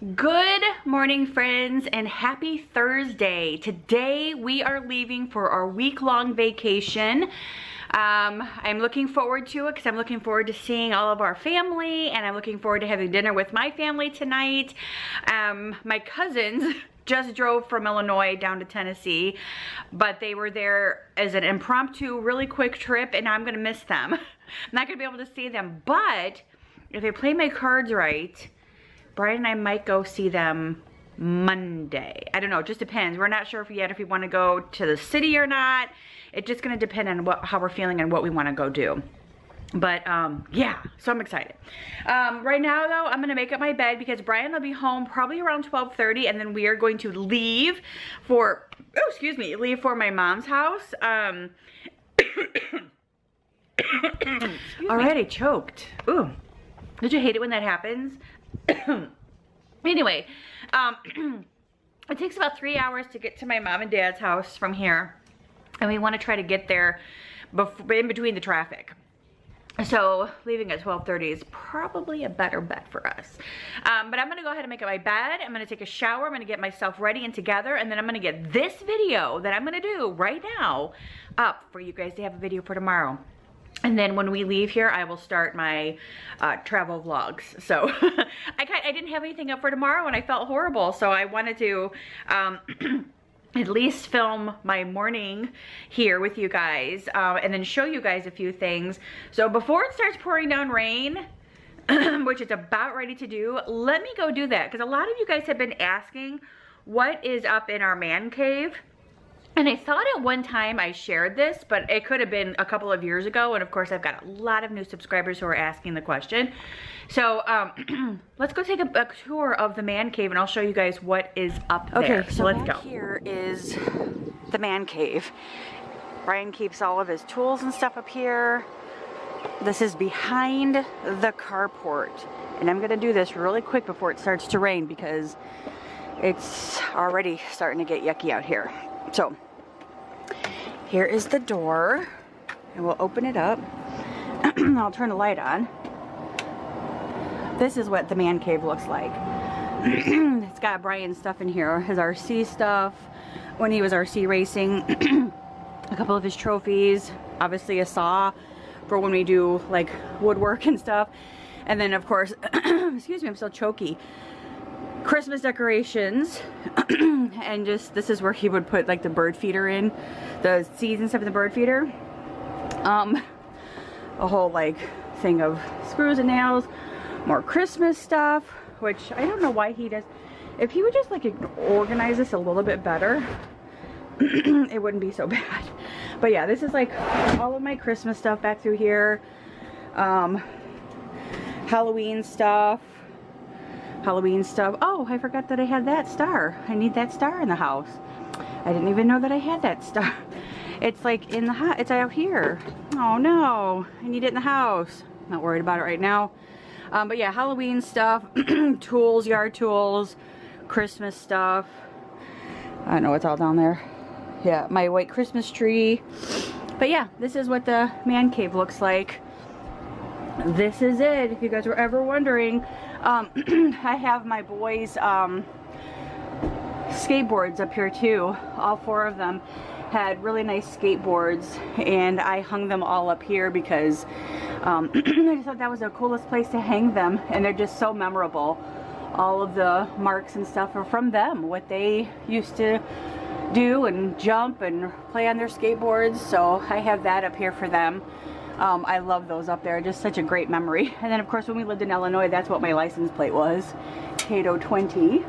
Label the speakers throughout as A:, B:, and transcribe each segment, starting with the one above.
A: Good morning, friends, and happy Thursday. Today we are leaving for our week-long vacation. I'm looking forward to it because I'm looking forward to seeing all of our family, and I'm looking forward to having dinner with my family tonight. My cousins just drove from Illinois down to Tennessee, but they were there as an impromptu, really quick trip, and I'm gonna miss them. I'm not gonna be able to see them, but if I play my cards right, Brian and I might go see them Monday. I don't know, it just depends. We're not sure if we want to go to the city or not. It's just gonna depend on how we're feeling and what we want to go do. But yeah, so I'm excited. Right now though, I'm gonna make up my bed because Brian will be home probably around 12:30, and then we are going to leave for, leave for my mom's house. Already choked. Ooh, did you hate it when that happens? Anyway, it takes about 3 hours to get to my mom and dad's house from here, and we want to try to get there in between the traffic. So leaving at 12:30 is probably a better bet for us. But I'm gonna go ahead and make up my bed. I'm gonna take a shower. I'm gonna get myself ready and together, and then I'm gonna get this video that I'm gonna do right now up for you guys to have a video for tomorrow. And then when we leave here, I will start my travel vlogs. So I didn't have anything up for tomorrow, and I felt horrible. So I wanted to at least film my morning here with you guys, and then show you guys a few things. So before it starts pouring down rain, which it's about ready to do, let me go do that. Because a lot of you guys have been asking what is up in our man cave. And I thought at one time I shared this, but it could have been a couple of years ago. And of course, I've got a lot of new subscribers who are asking the question. So let's go take a tour of the man cave, and I'll show you guys what is up there. Okay, so let's go. Here is the man cave. Brian keeps all of his tools and stuff up here. This is behind the carport. And I'm gonna do this really quick before it starts to rain because it's already starting to get yucky out here. So here is the door, and we'll open it up. I'll turn the light on. This is what the man cave looks like. It's got Brian's stuff in here, his RC stuff, when he was RC racing, a couple of his trophies, obviously a saw for when we do like woodwork and stuff. And then of course, excuse me, I'm still choky, Christmas decorations. And just, this is where he would put like the bird feeder in, the seeds and stuff in the bird feeder. A whole like thing of screws and nails, more Christmas stuff, which I don't know why he does. If he would just like organize this a little bit better, it wouldn't be so bad. But yeah, this is like all of my Christmas stuff back through here. Halloween stuff. Oh, I forgot that I had that star. I need that star in the house. I didn't even know that I had that star. It's like in the house. It's out here. Oh no, I need it in the house. Not worried about it right now. But yeah, Halloween stuff, tools, yard tools, Christmas stuff. I don't know what's all down there. Yeah, my white Christmas tree. But yeah, this is what the man cave looks like. This is it, if you guys were ever wondering. I have my boys' skateboards up here too. All four of them had really nice skateboards, and I hung them all up here because I just thought that was the coolest place to hang them, and they're just so memorable. All of the marks and stuff are from them, what they used to do and jump and play on their skateboards. So I have that up here for them. I love those up there, just such a great memory. And then of course when we lived in Illinois, that's what my license plate was, Kadow 20.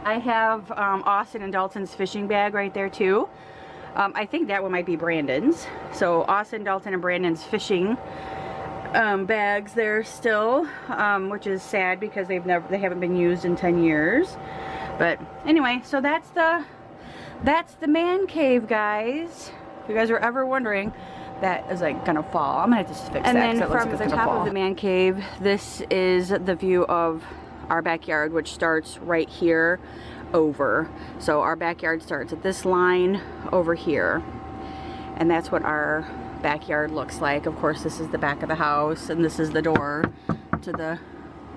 A: I have Austin and Dalton's fishing bag right there too. I think that one might be Brandon's. So Austin, Dalton, and Brandon's fishing bags there still, which is sad because they haven't been used in 10 years. But anyway, so that's the man cave, guys. If you guys are ever wondering, that is like gonna fall. I'm gonna have to fix that. And then from the top of the man cave, this is the view of our backyard, which starts right here over. So our backyard starts at this line over here, and that's what our backyard looks like. Of course, this is the back of the house, and this is the door to the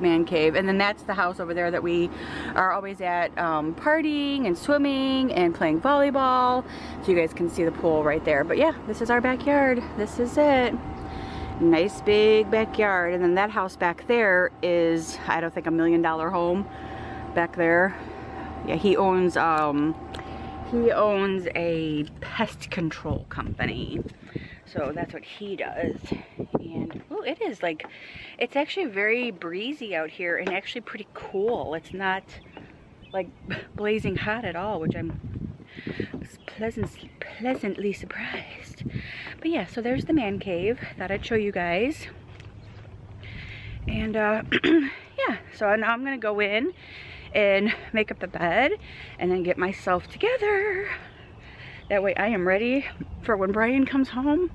A: man cave. And then that's the house over there that we are always at partying and swimming and playing volleyball. So you guys can see the pool right there. But yeah, this is our backyard. This is it. Nice big backyard. And then that house back there is, I don't think, $1 million home back there. Yeah, he owns a pest control company. So that's what he does. And oh, it is like, it's actually very breezy out here and actually pretty cool. It's not like blazing hot at all, which I'm pleasantly surprised. But yeah, so there's the man cave. Thought I'd show you guys. And yeah, so now I'm gonna go in and make up the bed and then get myself together. That way I am ready for when Brian comes home.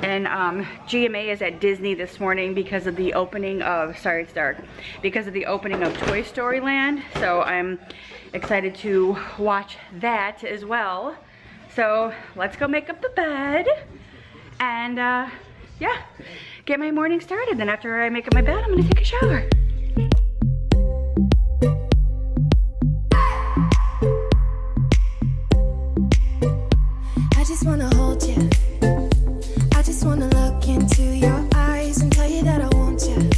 A: And GMA is at Disney this morning because of the opening of, sorry it's dark, because of the opening of Toy Story Land. So I'm excited to watch that as well. So let's go make up the bed and yeah, get my morning started. Then after I make up my bed, I'm gonna take a shower.
B: I just wanna hold you. I just wanna look into your eyes and tell you that I want you.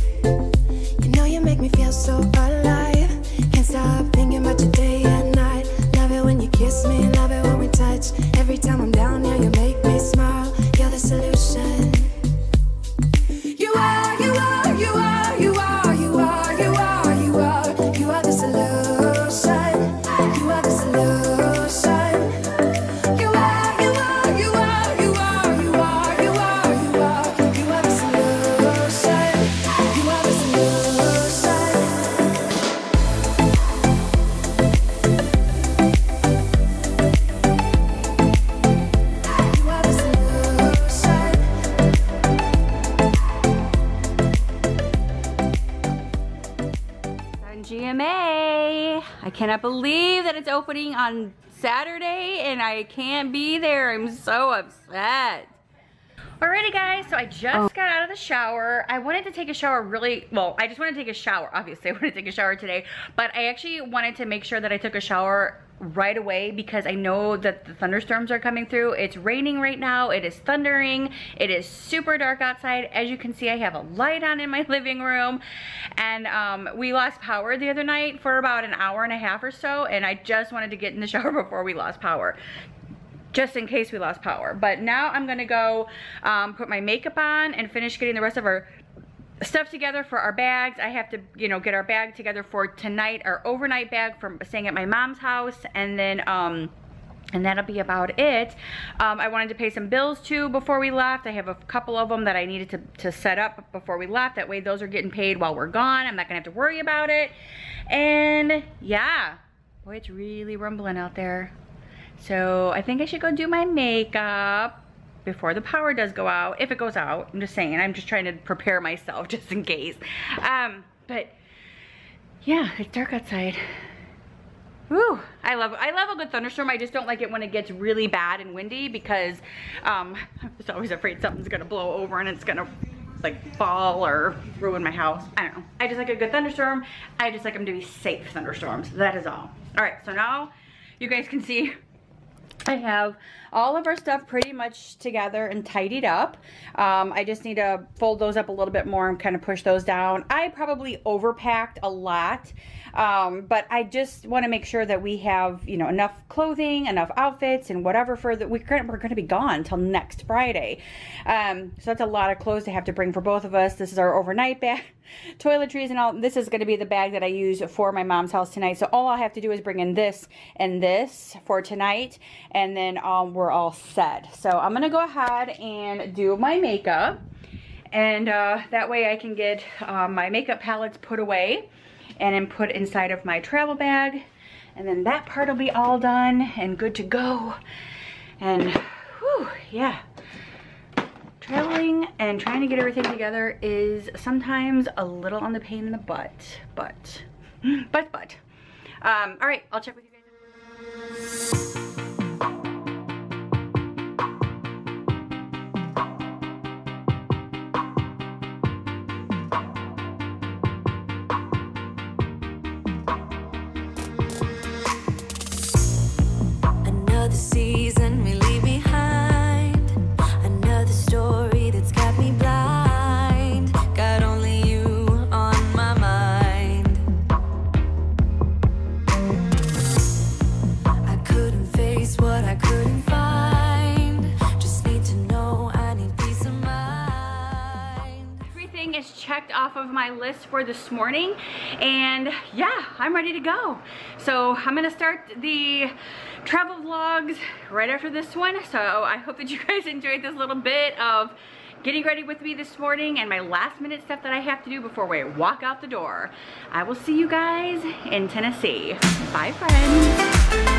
B: You know you make me feel so alive. Can't stop thinking about you day and night. Love it when you kiss me, love it when we touch. Every time I'm down here, you make me smile. You're the solution. You are, you are, you are, you are, you are, you are, you are. You are the solution. You are the solution. You are, you are, you are, you are, you are, you are, you are. You are the solution. You are the solution. You are the solution.
A: On GMA. I cannot believe that it's opening on Saturday and I can't be there. I'm so upset. Alrighty guys, so I just got out of the shower. I wanted to take a shower I just wanted to take a shower. Obviously, I wanted to take a shower today, but I actually wanted to make sure that I took a shower right away because I know that the thunderstorms are coming through. It's raining right now. It is thundering. It is super dark outside. As you can see, I have a light on in my living room, and we lost power the other night for about an hour and a half or so, and I just wanted to get in the shower before we lost power, just in case we lost power. But now I'm gonna go put my makeup on and finish getting the rest of our stuff together for our bags. I have to, you know, get our bag together for tonight, our overnight bag from staying at my mom's house, and then and that'll be about it. I wanted to pay some bills too before we left. I have a couple of them that I needed to set up before we left. That way those are getting paid while we're gone. I'm not gonna have to worry about it. And yeah, boy, it's really rumbling out there. So I think I should go do my makeup before the power does go out, if it goes out. I'm just saying, I'm just trying to prepare myself just in case. But yeah, it's dark outside. Woo, I love a good thunderstorm. I just don't like it when it gets really bad and windy because I'm just always afraid something's gonna blow over and it's gonna like fall or ruin my house. I don't know. I just like a good thunderstorm. I just like them to be safe thunderstorms. That is all. All right, so now you guys can see I have all of our stuff pretty much together and tidied up. I just need to fold those up a little bit more and kind of push those down. I probably overpacked a lot, but I just want to make sure that we have, you know, enough clothing, enough outfits, and whatever for that. We're going to be gone until next Friday. So that's a lot of clothes to have to bring for both of us. This is our overnight bag, toiletries and all. This is going to be the bag that I use for my mom's house tonight. So all I have to do is bring in this and this for tonight, and then we're all set. So I'm going to go ahead and do my makeup, and that way I can get my makeup palettes put away and then put inside of my travel bag, and then that part will be all done and good to go. And whew, yeah, traveling and trying to get everything together is sometimes a little on the pain in the butt, but all right, I'll check with you guys. things checked off of my list for this morning, and yeah, I'm ready to go. So I'm gonna start the travel vlogs right after this one. So I hope that you guys enjoyed this little bit of getting ready with me this morning and my last minute stuff that I have to do before we walk out the door. I will see you guys in Tennessee. Bye, friends.